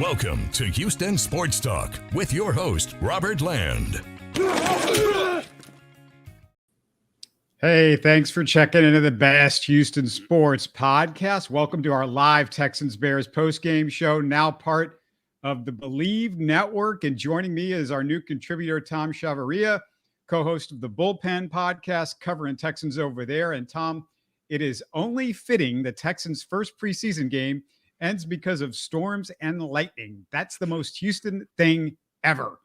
Welcome to Houston Sports Talk with your host, Robert Land. Hey, thanks for checking into the best Houston sports podcast. Welcome to our live Texans-Bears postgame show, now part of the Bleav network. And joining me is our new contributor, Tom Chavarria, co-host of the Bullpen podcast, covering Texans over there. And Tom, it is only fitting the Texans' first preseason game ends because of storms and lightning. That's the most Houston thing ever.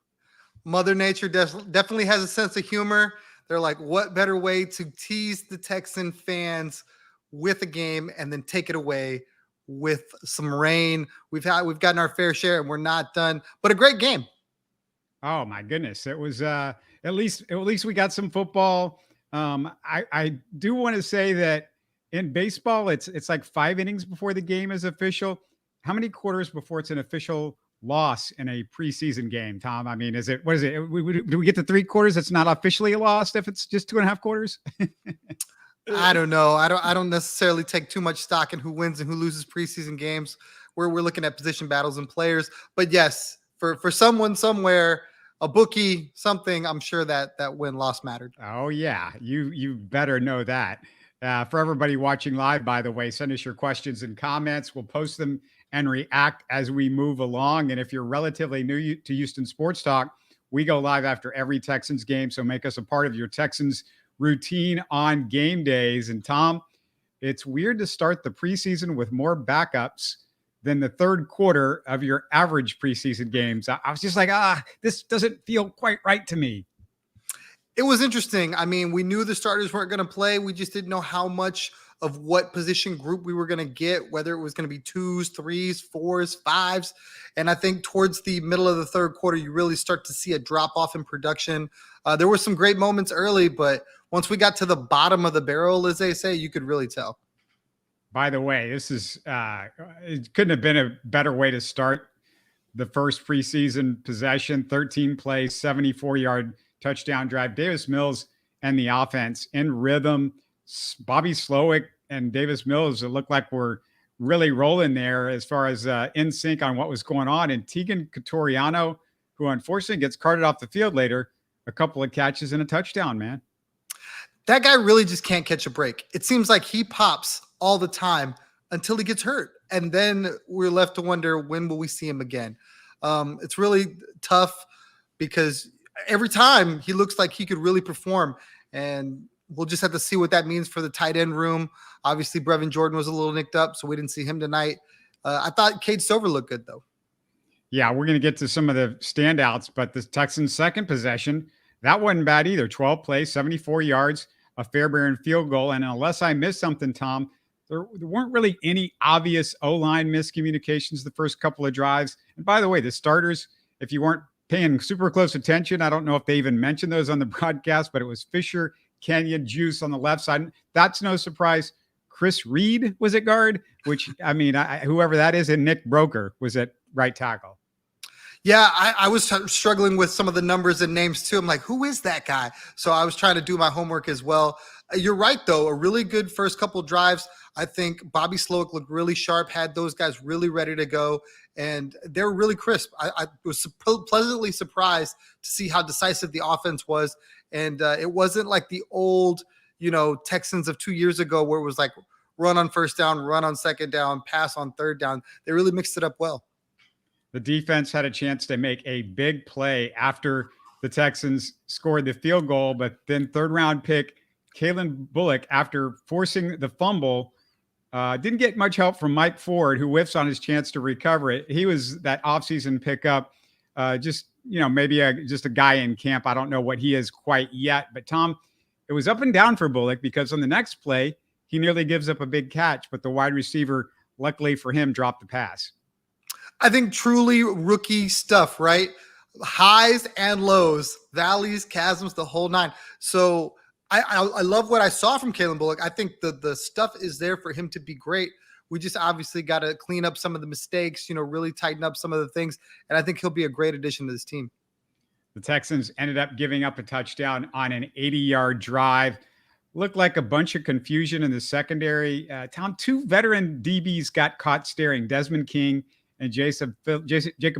Mother Nature definitely has a sense of humor. They're like, what better way to tease the Texan fans with a game and then take it away with some rain? We've gotten our fair share and we're not done, but a great game. Oh my goodness. It was at least we got some football. I do want to say that in baseball, it's like 5 innings before the game is official. How many quarters before it's an official loss in a preseason game, Tom? I mean, what is it? Do we get to 3 quarters? It's not officially a loss if it's just 2.5 quarters. I don't know. I don't necessarily take too much stock in who wins and who loses preseason games, where we're looking at position battles and players. But yes, for someone somewhere, a bookie, something, I'm sure that win-loss mattered. Oh yeah, you better know that. For everybody watching live, by the way, send us your questions and comments. We'll post them and react as we move along. And if you're relatively new to Houston Sports Talk, we go live after every Texans game. So make us a part of your Texans routine on game days. And Tom, it's weird to start the preseason with more backups than the third quarter of your average preseason games. I was just like, this doesn't feel quite right to me. It was interesting. I mean, we knew the starters weren't going to play. We just didn't know how much of what position group we were going to get, whether it was going to be 2s, 3s, 4s, 5s. And I think towards the middle of the third quarter, you really start to see a drop off in production. There were some great moments early, but once we got to the bottom of the barrel, as they say, you could really tell. By the way, this is it couldn't have been a better way to start the first preseason possession. 13 plays, 74-yard touchdown drive. Davis Mills and the offense in rhythm. Bobby Slowick and Davis Mills, it looked like we're really rolling there as far as in sync on what was going on. And Tegan Cotoriano, who unfortunately gets carted off the field later, a couple of catches and a touchdown, man. That guy really just can't catch a break. It seems like he pops all the time until he gets hurt. And then we're left to wonder, when will we see him again? It's really tough because every time he looks like he could really perform, and we'll just have to see what that means for the tight end room. Obviously, Brevin Jordan was a little nicked up, so we didn't see him tonight. I thought Cade Stover looked good, though. Yeah, we're going to get to some of the standouts, but the Texans' second possession, that wasn't bad either. 12 plays, 74 yards, a Fairbairn field goal. And unless I missed something, Tom, there weren't really any obvious O-line miscommunications the first couple of drives. And by the way, the starters, if you weren't paying super close attention, I don't know if they even mentioned those on the broadcast, but it was Fisher, Kenyon, Juice on the left side. That's no surprise. Chris Reed was at guard, which, I mean, whoever that is, and Nick Broker was at right tackle. Yeah, I was struggling with some of the numbers and names too. I'm like, who is that guy? So I was trying to do my homework as well. You're right, though. A really good first couple drives. I think Bobby Slowick looked really sharp, had those guys really ready to go, and they're really crisp. I was pleasantly surprised to see how decisive the offense was, and it wasn't like the old, Texans of 2 years ago where it was like run on first down, run on second down, pass on third down. They really mixed it up well. The defense had a chance to make a big play after the Texans scored the field goal, but then third-round pick Kalen Bullock, after forcing the fumble, didn't get much help from Mike Ford, who whiffs on his chance to recover it. He was that offseason pickup, maybe just a guy in camp. I don't know what he is quite yet. But, Tom, it was up and down for Bullock because on the next play, he nearly gives up a big catch, but the wide receiver, luckily for him, dropped the pass. I think truly rookie stuff, right? Highs and lows, valleys, chasms, the whole nine. So I love what I saw from Kalen Bullock. I think the stuff is there for him to be great. We just obviously got to clean up some of the mistakes, really tighten up some of the things. And I think he'll be a great addition to this team. The Texans ended up giving up a touchdown on an 80-yard drive. Looked like a bunch of confusion in the secondary. Tom, 2 veteran DBs got caught staring, Desmond King and Jacob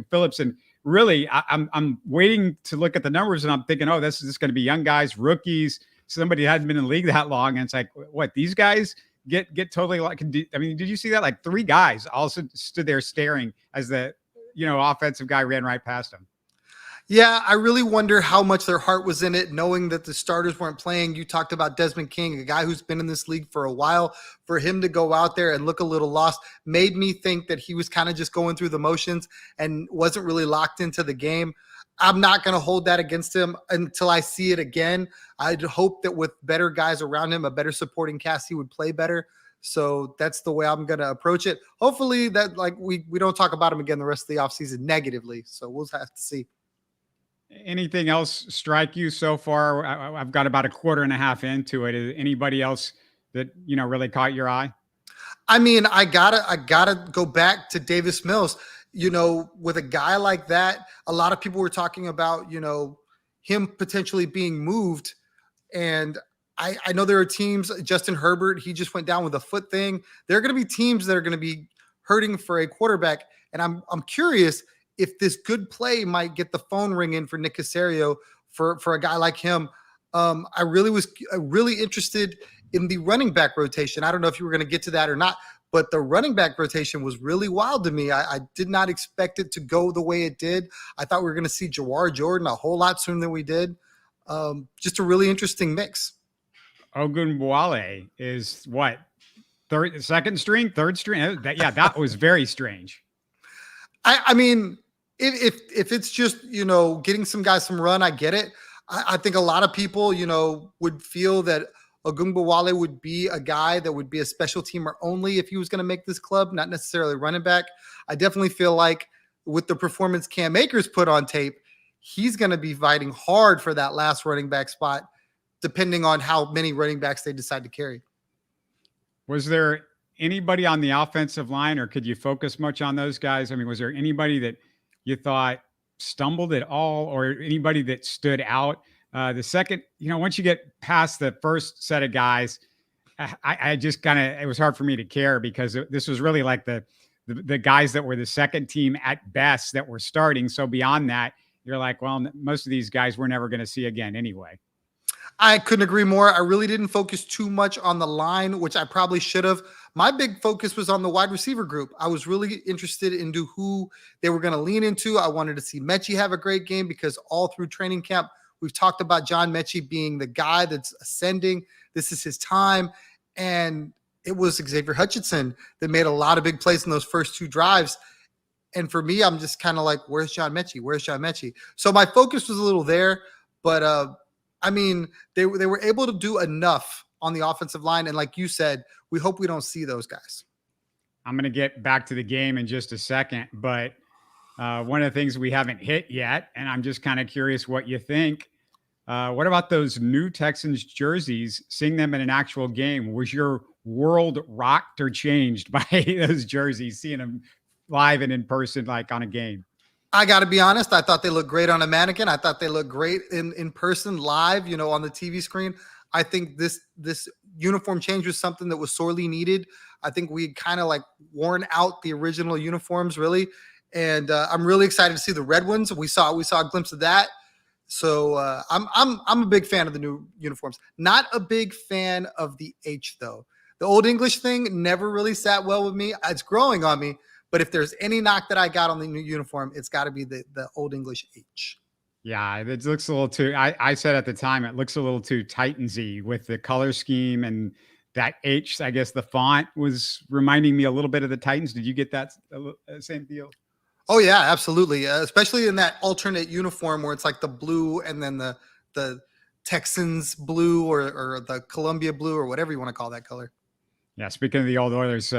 Phillips. And really, I'm waiting to look at the numbers, and I'm thinking, oh, this is going to be young guys, rookies, somebody who hadn't been in the league that long. And it's like, what, these guys get totally like, I mean, did you see that? Like 3 guys also stood there staring as the, offensive guy ran right past him. Yeah, I really wonder how much their heart was in it, knowing that the starters weren't playing. You talked about Desmond King, a guy who's been in this league for a while. For him to go out there and look a little lost made me think that he was kind of just going through the motions and wasn't really locked into the game. I'm not going to hold that against him until I see it again. I'd hope that with better guys around him, a better supporting cast, he would play better. So that's the way I'm going to approach it. Hopefully that we don't talk about him again the rest of the offseason negatively. So we'll have to see. Anything else strike you so far? I've got about a quarter and a half into it. Is anybody else that, really caught your eye? I mean, I gotta go back to Davis Mills. With a guy like that, a lot of people were talking about, him potentially being moved. And I know there are teams, Justin Herbert, he just went down with a foot thing. There are going to be teams that are going to be hurting for a quarterback. And I'm curious if this good play might get the phone ringing for Nick Caserio for a guy like him. I really was really interested in the running back rotation. I don't know if you were going to get to that or not, but the running back rotation was really wild to me. I did not expect it to go the way it did. I thought we were going to see Jawar Jordan a whole lot sooner than we did. Just a really interesting mix. Ogunbowale is what? Third string? That was very strange. I mean, if it's just, getting some guys some run, I get it. I think a lot of people, would feel that Ogunbowale would be a guy that would be a special teamer only if he was going to make this club, not necessarily running back. I definitely feel like with the performance Cam Akers put on tape, he's going to be fighting hard for that last running back spot, depending on how many running backs they decide to carry. Was there anybody on the offensive line, or could you focus much on those guys? I mean, was there anybody that you thought stumbled at all, or anybody that stood out? The second, once you get past the first set of guys, I just it was hard for me to care, because this was really like the guys that were the second team at best that were starting. So beyond that, you're like, well, most of these guys we're never going to see again anyway. I couldn't agree more. I really didn't focus too much on the line, which I probably should have. My big focus was on the wide receiver group. I was really interested into who they were going to lean into. I wanted to see Mechie have a great game, because all through training camp, we've talked about John Mechie being the guy that's ascending. This is his time. And it was Xavier Hutchinson that made a lot of big plays in those first 2 drives. And for me, I'm just kind of like, where's John Mechie? Where's John Mechie? So my focus was a little there, but I mean, they were able to do enough on the offensive line. And like you said, we hope we don't see those guys. I'm going to get back to the game in just a second, but one of the things we haven't hit yet, and I'm just kind of curious what you think. What about those new Texans jerseys? Seeing them in an actual game, was your world rocked or changed by those jerseys, seeing them live and in person, like on a game? I got to be honest. I thought they looked great on a mannequin. I thought they looked great in person, live, on the TV screen. I think this uniform change was something that was sorely needed. I think we kind of worn out the original uniforms, really. And I'm really excited to see the red ones. We saw a glimpse of that. So I'm a big fan of the new uniforms. Not a big fan of the H, though. The Old English thing never really sat well with me. It's growing on me. But if there's any knock that I got on the new uniform, it's got to be the Old English H. Yeah, it looks a little too, I said at the time, it looks a little too Titansy with the color scheme, and that H, I guess the font was reminding me a little bit of the Titans. Did you get that same deal? Oh, yeah, absolutely. Especially in that alternate uniform where it's like the blue and then the Texans blue or the Columbia blue or whatever you want to call that color. Yeah, speaking of the old Oilers,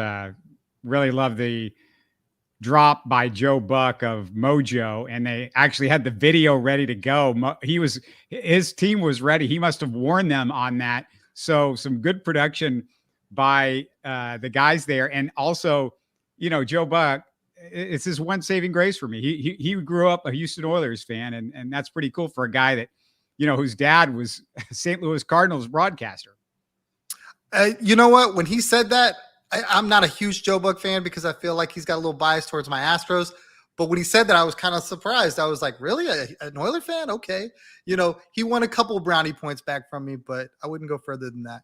really love the drop by Joe Buck of Mojo, and they actually had the video ready to go. His team was ready. He must have warned them on that. So some good production by the guys there. And also, Joe Buck, it's his one saving grace for me. He grew up a Houston Oilers fan, and that's pretty cool for a guy that, whose dad was St. Louis Cardinals broadcaster. You know what? When he said that, I'm not a huge Joe Buck fan because I feel like he's got a little bias towards my Astros. But when he said that, I was kind of surprised. I was like, really? An Oiler fan? Okay. He won a couple brownie points back from me, but I wouldn't go further than that.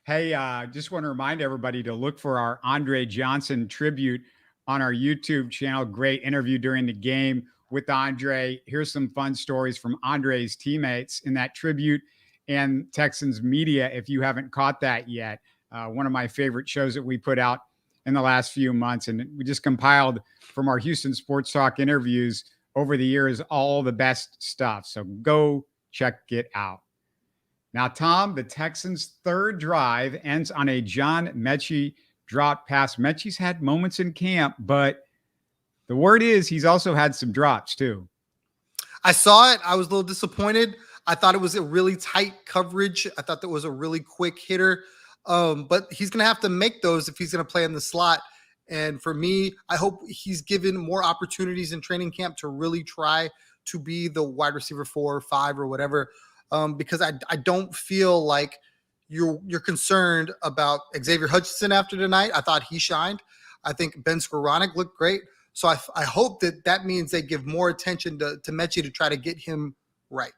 Hey, just want to remind everybody to look for our Andre Johnson tribute on our YouTube channel. Great interview during the game with Andre. Here's some fun stories from Andre's teammates in that tribute and Texans media, if you haven't caught that yet. One of my favorite shows that we put out in the last few months. And we just compiled from our Houston Sports Talk interviews over the years all the best stuff. So go check it out. Now, Tom, the Texans' third drive ends on a John Mechie drop pass. Mechie's had moments in camp, but the word is he's also had some drops too. I saw it. I was a little disappointed. I thought it was a really tight coverage. I thought that was a really quick hitter. But he's going to have to make those if he's going to play in the slot. And for me, I hope he's given more opportunities in training camp to really try to be the wide receiver 4 or 5 or whatever. Because I don't feel like you're concerned about Xavier Hutchinson after tonight. I thought he shined. I think Ben Skoranek looked great. So I hope that means they give more attention to Mechie to try to get him right.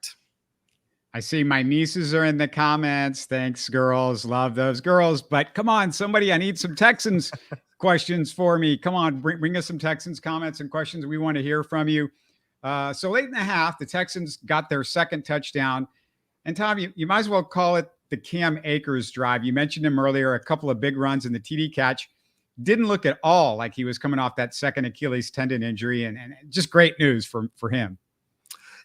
I see my nieces are in the comments. Thanks, girls. Love those girls. But come on, somebody, I need some Texans questions for me. Come on, bring us some Texans comments and questions. We want to hear from you. So late in the half, the Texans got their second touchdown. And Tom, you might as well call it the Cam Akers drive. You mentioned him earlier, a couple of big runs in the TD catch. Didn't look at all like he was coming off that second Achilles tendon injury, and just great news for him.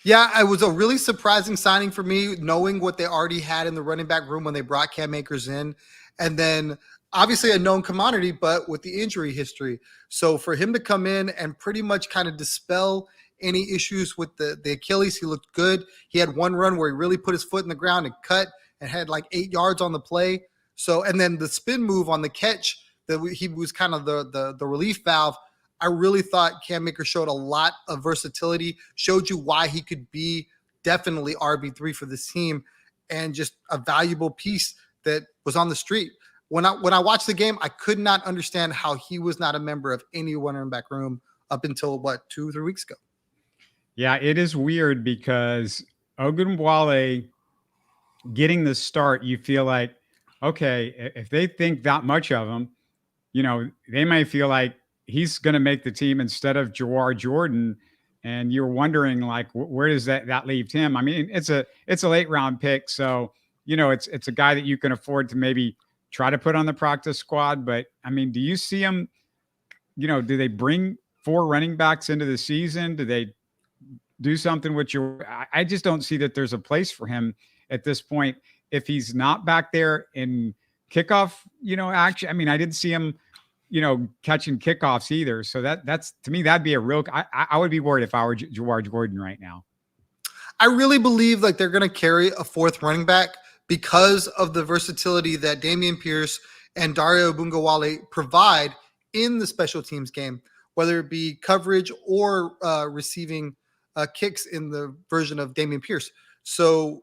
Yeah, it was a really surprising signing for me, knowing what they already had in the running back room when they brought Cam Akers in. And then obviously a known commodity, but with the injury history. So for him to come in and pretty much kind of dispel any issues with the Achilles, he looked good. He had one run where he really put his foot in the ground and cut and had like 8 yards on the play. So, and then the spin move on the catch, he was kind of the relief valve. I really thought Cam Akers showed a lot of versatility, showed you why he could be definitely RB3 for this team and just a valuable piece that was on the street. When I watched the game, I could not understand how he was not a member of any running back room up until 2 or 3 weeks ago. Yeah, it is weird because Ogunbowale getting the start, you feel like, okay, if they think that much of him, they might feel like he's going to make the team instead of Jawar Jordan. And you're wondering, like, where does that leave him? I mean, it's a late round pick. So, it's a guy that you can afford to maybe try to put on the practice squad. But I mean, do you see him, do they bring 4 running backs into the season? Do they do something with I just don't see that there's a place for him at this point. If he's not back there in kickoff, action. I mean, I didn't see him, catching kickoffs either. So that's, to me, that'd be a real, I would be worried if I were Jawar Jordan right now. I really believe like they're going to carry a 4th running back because of the versatility that Dameon Pierce and Dario Ogunbowale provide in the special teams game, whether it be coverage or receiving kicks in the version of Dameon Pierce. So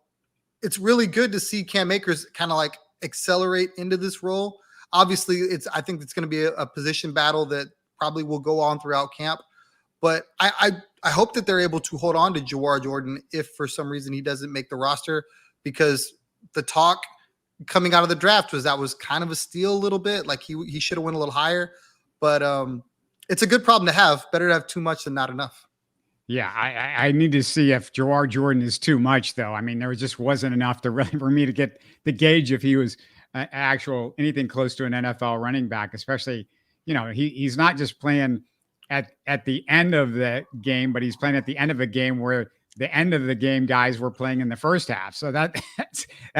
it's really good to see Cam Akers kind of like accelerate into this role. Obviously, I think it's going to be a position battle that probably will go on throughout camp. But I hope that they're able to hold on to Jawar Jordan if for some reason he doesn't make the roster, because the talk coming out of the draft was that was kind of a steal a little bit. Like he should have went a little higher. But it's a good problem to have. Better to have too much than not enough. Yeah, I need to see if Jawar Jordan is too much, though. I mean, there just wasn't enough to really for me to get the gauge if he was anything close to an NFL running back, especially, he's not just playing at the end of the game, but he's playing at the end of a game where the end of the game guys were playing in the first half. So that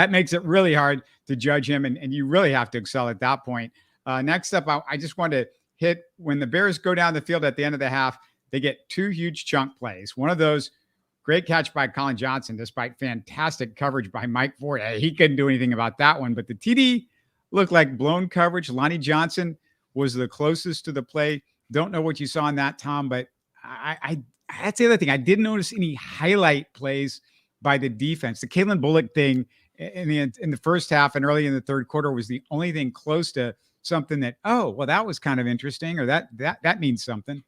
makes it really hard to judge him. And you really have to excel at that point. Next up, I just want to hit when the Bears go down the field at the end of the half, they get 2 huge chunk plays. One of those, great catch by Colin Johnson, despite fantastic coverage by Mike Ford. He couldn't do anything about that one, but the TD looked like blown coverage. Lonnie Johnson was the closest to the play. Don't know what you saw in that, Tom, but that's the other thing. I didn't notice any highlight plays by the defense. The Kalen Bullock thing in the first half and early in the third quarter was the only thing close to something that, oh, well, that was kind of interesting, or that means something.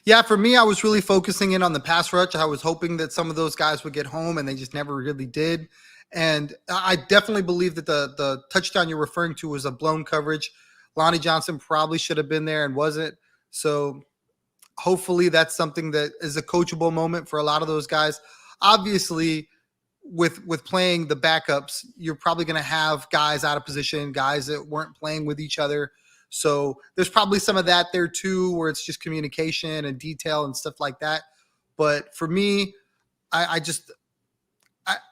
Yeah, for me, I was really focusing in on the pass rush. I was hoping that some of those guys would get home, and they just never really did. And I definitely Bleav that the touchdown you're referring to was a blown coverage. Lonnie Johnson probably should have been there and wasn't. So hopefully that's something that is a coachable moment for a lot of those guys. Obviously, with playing the backups, you're probably going to have guys out of position, guys that weren't playing with each other. So there's probably some of that there too, where it's just communication and detail and stuff like that. But for me,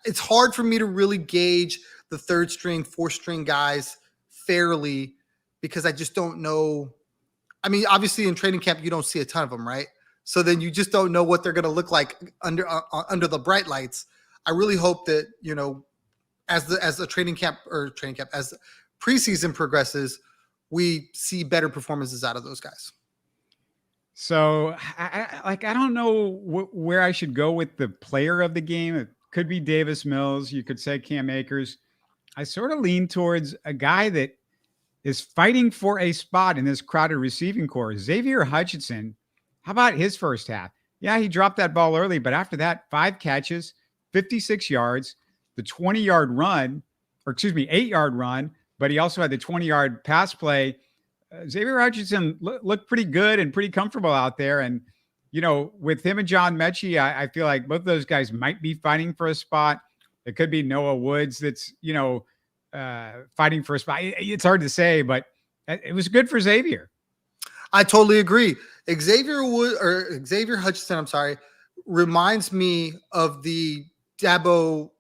it's hard for me to really gauge the third string, fourth string guys fairly because I just don't know. I mean, obviously in training camp, you don't see a ton of them, right? So then you just don't know what they're going to look like under the bright lights. I really hope that, as the training camp, as preseason progresses, we see better performances out of those guys. So I don't know where I should go with the player of the game. It could be Davis Mills. You could say Cam Akers. I sort of lean towards a guy that is fighting for a spot in this crowded receiving corps. Xavier Hutchinson. How about his first half? Yeah, he dropped that ball early, but after that, 5 catches, 56 yards, the 20-yard run, 8-yard run, but he also had the 20-yard pass play. Xavier Hutchinson looked pretty good and pretty comfortable out there. And, with him and John Mechie, I feel like both of those guys might be fighting for a spot. It could be Noah Woods that's, fighting for a spot. It's hard to say, but it was good for Xavier. I totally agree. Xavier Hutchinson, reminds me of the Deebo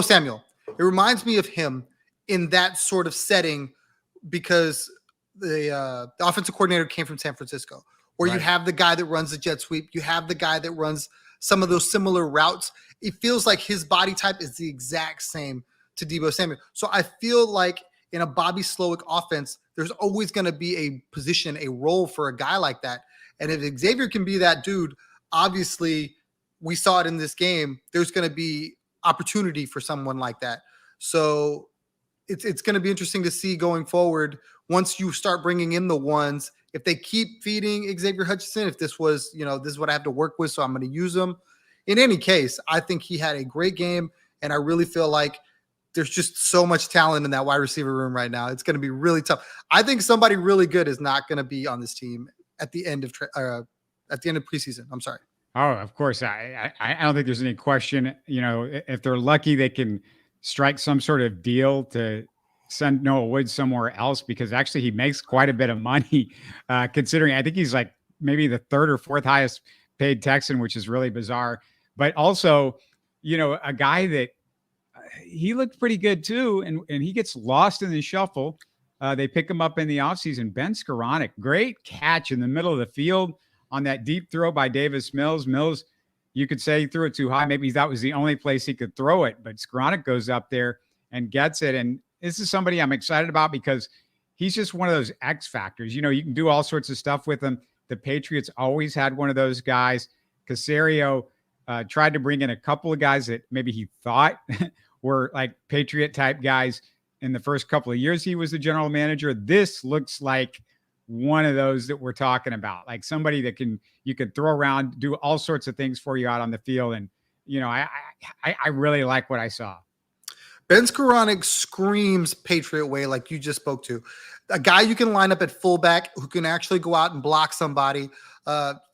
Samuel. It reminds me of him in that sort of setting because the offensive coordinator came from San Francisco, where you have the guy that runs the jet sweep. You have the guy that runs some of those similar routes. It feels like his body type is the exact same to Deebo Samuel. So I feel like in a Bobby Slowick offense, there's always going to be a position, a role for a guy like that. And if Xavier can be that dude, obviously we saw it in this game. There's going to be opportunity for someone like that. So it's going to be interesting to see going forward once you start bringing in the ones. If they keep feeding Xavier Hutchinson, if this was, this is what I have to work with, so I'm going to use them. In any case, I think he had a great game, and I really feel like there's just so much talent in that wide receiver room right now. It's going to be really tough. I think somebody really good is not going to be on this team at the end of preseason. I'm sorry. Oh, of course. I don't think there's any question. If they're lucky, they can strike some sort of deal to send Noah Woods somewhere else, because actually he makes quite a bit of money, considering I think he's like maybe the 3rd or 4th highest paid Texan, which is really bizarre. But also, a guy that he looked pretty good too, and he gets lost in the shuffle. They pick him up in the offseason. Ben Skoranek, great catch in the middle of the field on that deep throw by Davis Mills. Mills, you could say he threw it too high. Maybe that was the only place he could throw it, but Skoranek goes up there and gets it. And this is somebody I'm excited about because he's just one of those X factors. You can do all sorts of stuff with him. The Patriots always had one of those guys. Caserio tried to bring in a couple of guys that maybe he thought were like Patriot type guys in the first couple of years he was the general manager. This looks like one of those that we're talking about, like somebody that you can throw around, do all sorts of things for you out on the field. And, I really like what I saw. Ben Skoranek screams Patriot way, like you just spoke to. A guy you can line up at fullback who can actually go out and block somebody,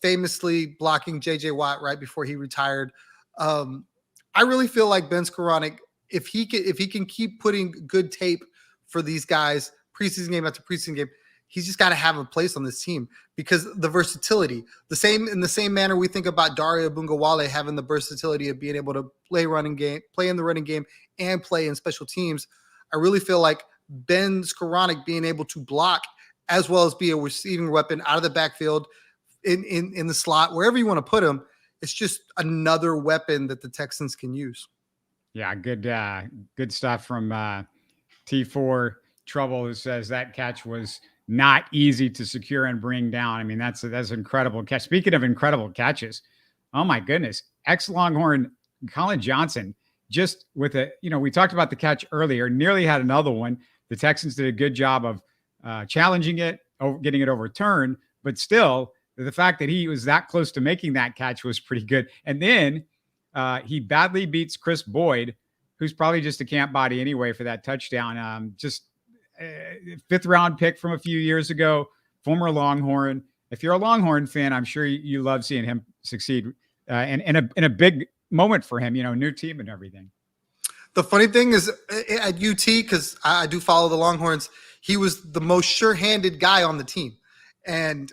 famously blocking J.J. Watt right before he retired. I really feel like Ben Skoranek, if he can keep putting good tape for these guys, preseason game after preseason game, he's just got to have a place on this team because the versatility, in the same manner we think about Dario Bungawale having the versatility of being able to play in the running game and play in special teams. I really feel like Ben Skoranek being able to block as well as be a receiving weapon out of the backfield in the slot, wherever you want to put him, it's just another weapon that the Texans can use. Yeah, good stuff from T4 Trouble, who says that catch was not easy to secure and bring down. I mean, that's an incredible catch. Speaking of incredible catches, oh my goodness, ex-Longhorn Colin Johnson just with we talked about the catch earlier, nearly had another one. The Texans did a good job of challenging it, getting it overturned, but still the fact that he was that close to making that catch was pretty good. And then he badly beats Chris Boyd, who's probably just a camp body anyway for that touchdown. Just fifth round pick from a few years ago, former Longhorn. If you're a Longhorn fan, I'm sure you love seeing him succeed and in a big moment for him, new team and everything. The funny thing is at UT, because I do follow the Longhorns, he was the most sure-handed guy on the team. And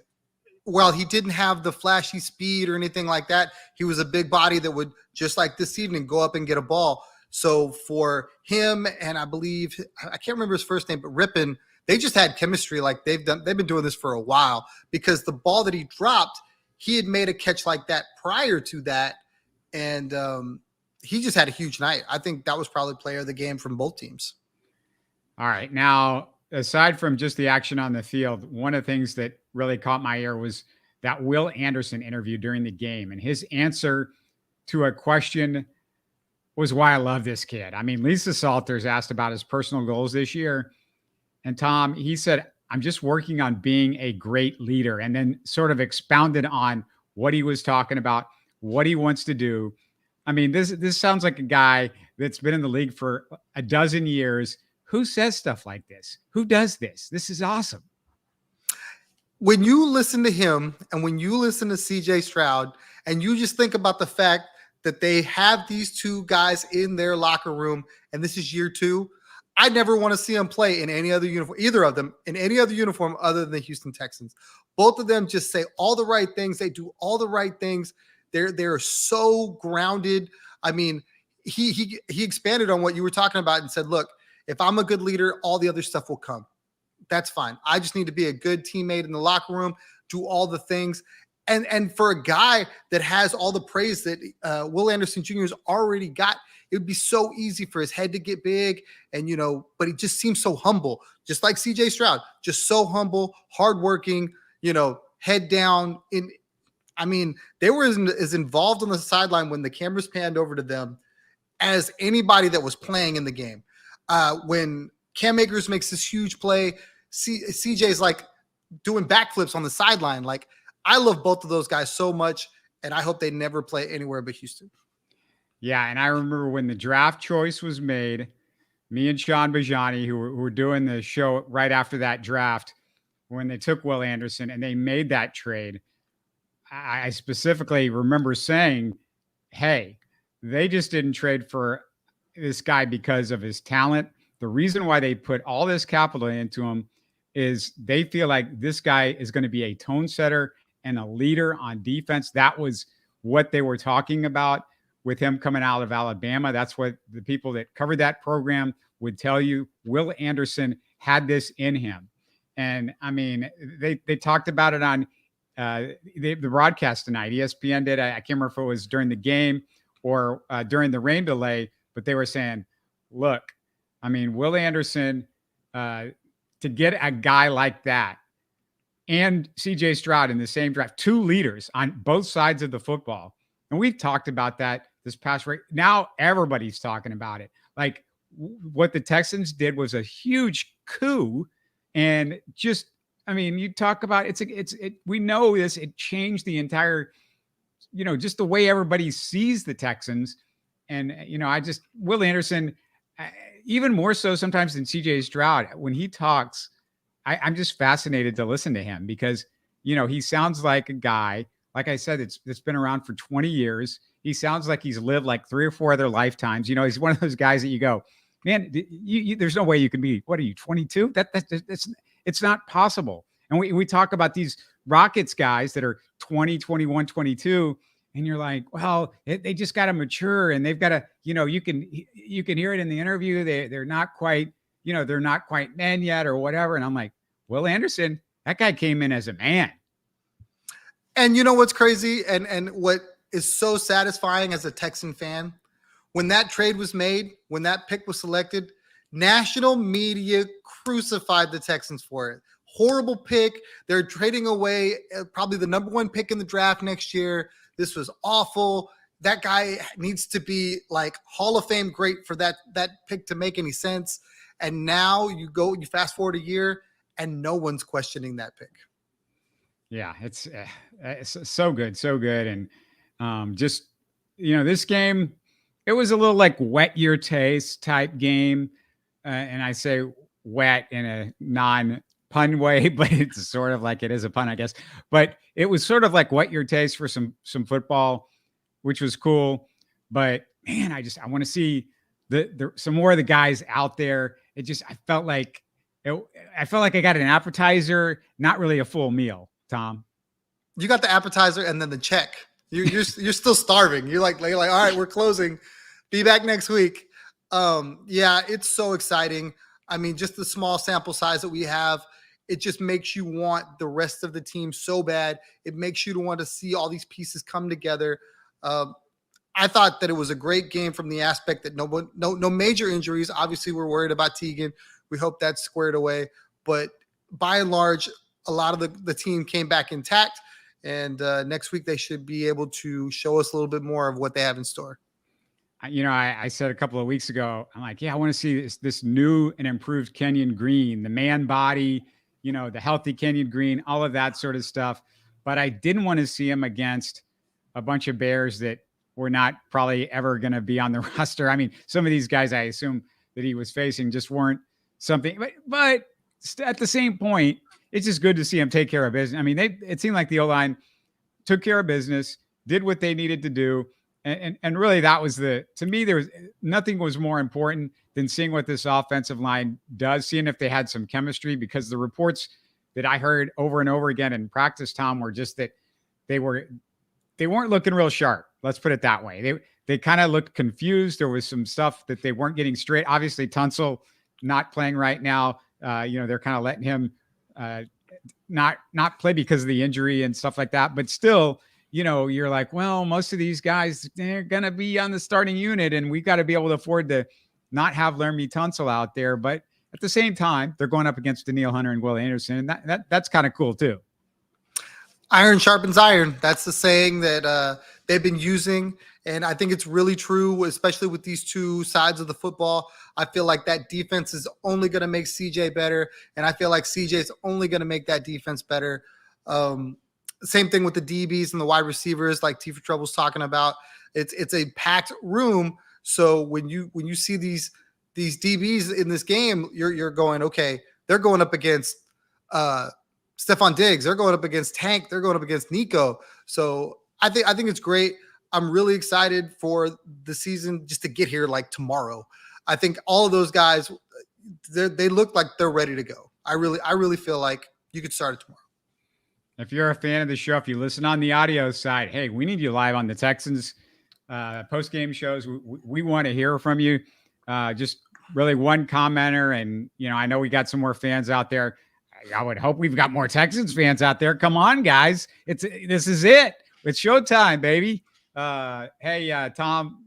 while he didn't have the flashy speed or anything like that, he was a big body that would, just like this evening, go up and get a ball. So for him, and I Bleav, I can't remember his first name, but Rippon, they just had chemistry. Like they've been doing this for a while, because the ball that he dropped, he had made a catch like that prior to that. And he just had a huge night. I think that was probably player of the game from both teams. All right. Now, aside from just the action on the field, one of the things that really caught my ear was that Will Anderson interview during the game. And his answer to a question was why I love this kid. I mean, Lisa Salters asked about his personal goals this year. And Tom, he said, I'm just working on being a great leader, and then sort of expounded on what he was talking about, what he wants to do. I mean, this sounds like a guy that's been in the league for a dozen years. Who says stuff like this? Who does this? This is awesome. When you listen to him and when you listen to CJ Stroud, and you just think about the fact that they have these two guys in their locker room, and this is year 2, I never want to see them play in any other uniform, either of them in any other uniform other than the Houston Texans. Both of them just say all the right things. They do all the right things. They're so grounded. I mean, he expanded on what you were talking about and said, look, if I'm a good leader, all the other stuff will come. That's fine. I just need to be a good teammate in the locker room, do all the things. And for a guy that has all the praise that Will Anderson Jr. has already got, it would be so easy for his head to get big. And, but he just seems so humble, just like CJ Stroud, just so humble, hardworking, head down. They were as involved on the sideline when the cameras panned over to them as anybody that was playing in the game. When Cam Akers makes this huge play, CJ's like doing backflips on the sideline. Like, I love both of those guys so much, and I hope they never play anywhere but Houston. Yeah, and I remember when the draft choice was made, me and Sean Bajani, who were doing the show right after that draft, when they took Will Anderson and they made that trade, I specifically remember saying, hey, they just didn't trade for this guy because of his talent. The reason why they put all this capital into him is they feel like this guy is going to be a tone setter and a leader on defense. That was what they were talking about with him coming out of Alabama. That's what the people that covered that program would tell you. Will Anderson had this in him. And I mean, they talked about it on the broadcast tonight. ESPN did. I can't remember if it was during the game or during the rain delay, but they were saying, look, I mean, Will Anderson, to get a guy like that and CJ Stroud in the same draft, 2 leaders on both sides of the football. And we've talked about that this past week. Now everybody's talking about it. Like, what the Texans did was a huge coup. And just, I mean, you talk about we know this, it changed the entire, just the way everybody sees the Texans. And, Will Anderson, even more so sometimes than CJ Stroud, when he talks, I'm just fascinated to listen to him because, he sounds like a guy, like I said, it's been around for 20 years. He sounds like he's lived like 3 or 4 other lifetimes. He's one of those guys that you go, man, there's no way you can be, what are you, 22? It's not possible. And we talk about these Rockets guys that are 20, 21, 22. And you're like, well, they just got to mature, and they've got to, you can hear it in the interview. They're not quite, they're not quite men yet or whatever. And I'm like, Will Anderson, that guy came in as a man. And you know what's crazy and what is so satisfying as a Texan fan, when that trade was made, when that pick was selected, national media crucified the Texans for it. Horrible pick. They're trading away probably the number 1 pick in the draft next year. This was awful. that guy needs to be like Hall of Fame great for that pick to make any sense. And now you fast forward a year and no one's questioning that pick. Yeah, it's so good, so good. And just, this game, it was a little like wet your taste type game. And I say wet in a non-pun way, but it's sort of like it is a pun, I guess. But it was sort of like wet your taste for some football, which was cool. But man, I want to see some more of the guys out there. I felt like I got an appetizer, not really a full meal. Tom, you got the appetizer and then the check. You're still starving. You're like, all right, we're closing. Be back next week. Yeah, it's so exciting. I mean, just the small sample size that we have, it just makes you want the rest of the team so bad. It makes you want to see all these pieces come together. I thought that it was a great game from the aspect that no major injuries. Obviously, we're worried about Teagan. We hope that's squared away. But by and large, a lot of the team came back intact. And next week, they should be able to show us a little bit more of what they have in store. I said a couple of weeks ago, I'm like, yeah, I want to see this new and improved Kenyon Green, the man body, the healthy Kenyon Green, all of that sort of stuff. But I didn't want to see him against a bunch of Bears that were not probably ever going to be on the roster. I mean, some of these guys, I assume that he was facing just weren't something, but at the same point, it's just good to see him take care of business. I mean, it seemed like the O-line took care of business, did what they needed to do. And really that was to me, nothing was more important than seeing what this offensive line does, seeing if they had some chemistry, because the reports that I heard over and over again in practice, Tom, were just that they weren't looking real sharp. Let's put it that way. They kind of looked confused. There was some stuff that they weren't getting straight. Obviously Tunsil not playing right now. They're kind of letting him not play because of the injury and stuff like that. But still, you're like, well, most of these guys, they're going to be on the starting unit, and we got to be able to afford to not have Laremy Tunsil out there. But at the same time, they're going up against Danielle Hunter and Will Anderson. And that's kind of cool too. Iron sharpens iron. That's the saying that they've been using. And I think it's really true, especially with these two sides of the football. I feel like that defense is only going to make CJ better. And I feel like CJ is only going to make that defense better. Same thing with the DBs and the wide receivers, like T for Trouble's talking about. It's a packed room. So when you see these DBs in this game, you're going, okay, they're going up against Stephon Diggs. They're going up against Tank. They're going up against Nico. So I think it's great. I'm really excited for the season just to get here like tomorrow. I think all of those guys, they look like they're ready to go. I really feel like you could start it tomorrow. If you're a fan of the show, if you listen on the audio side, hey, we need you live on the Texans post-game shows. We want to hear from you. Just really one commenter, and I know we got some more fans out there. I would hope we've got more Texans fans out there. Come on, guys. This is it. It's showtime, baby. Hey, Tom,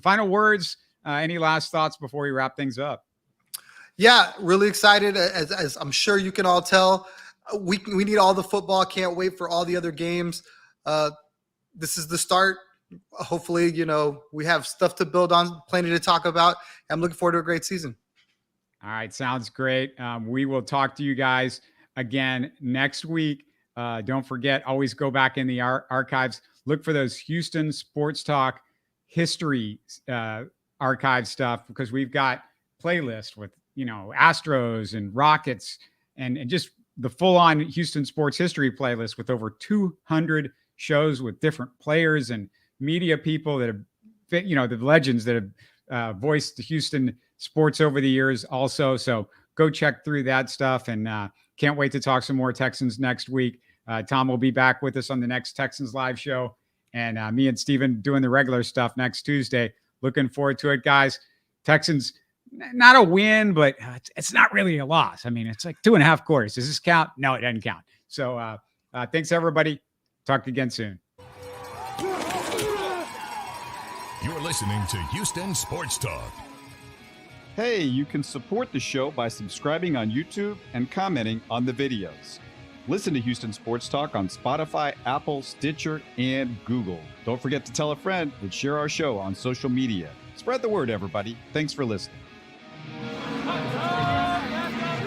final words, any last thoughts before we wrap things up? Yeah, really excited. As I'm sure you can all tell, we need all the football. Can't wait for all the other games. This is the start. Hopefully, we have stuff to build on, plenty to talk about. I'm looking forward to a great season. All right. Sounds great. We will talk to you guys again next week. Don't forget, always go back in the archives. Look for those Houston Sports Talk history archive stuff, because we've got playlists with, Astros and Rockets and just the full-on Houston sports history playlist with over 200 shows with different players and media people that have, the legends that have voiced the Houston sports over the years also. So go check through that stuff, and can't wait to talk some more Texans next week. Tom will be back with us on the next Texans live show, and me and Steven doing the regular stuff next Tuesday. Looking forward to it, guys. Texans, not a win, but it's not really a loss. I mean, it's like 2.5 quarters. Does this count? No, it doesn't count. So thanks, everybody. Talk again soon. You're listening to Houston Sports Talk. Hey, you can support the show by subscribing on YouTube and commenting on the videos. Listen to Houston Sports Talk on Spotify, Apple, Stitcher, and Google. Don't forget to tell a friend and share our show on social media. Spread the word, everybody. Thanks for listening.